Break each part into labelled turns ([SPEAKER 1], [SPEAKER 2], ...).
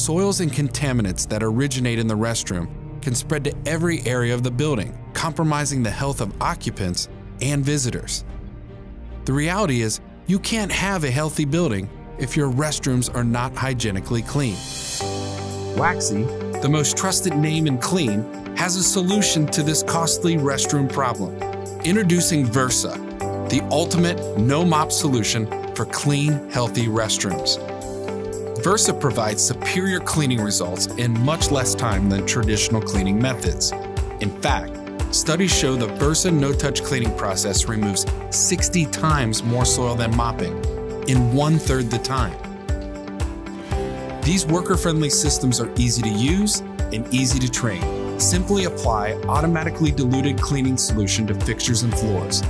[SPEAKER 1] soils and contaminants that originate in the restroom can spread to every area of the building, compromising the health of occupants and visitors. The reality is, you can't have a healthy building if your restrooms are not hygienically clean. WAXIE, the most trusted name in clean, has a solution to this costly restroom problem. Introducing Versa, the ultimate no-mop solution for clean, healthy restrooms. Versa provides superior cleaning results in much less time than traditional cleaning methods. In fact, studies show the Versa no-touch cleaning process removes 60 times more soil than mopping in 1/3 the time. These worker-friendly systems are easy to use and easy to train. Simply apply automatically diluted cleaning solution to fixtures and floors.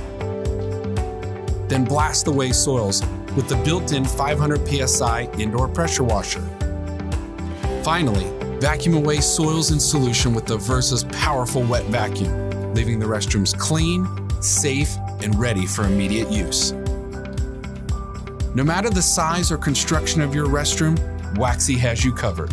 [SPEAKER 1] Then blast away soils with the built-in 500 psi indoor pressure washer. Finally, vacuum away soils in solution with the Versa's powerful wet vacuum, leaving the restrooms clean, safe, and ready for immediate use. No matter the size or construction of your restroom, WAXIE has you covered.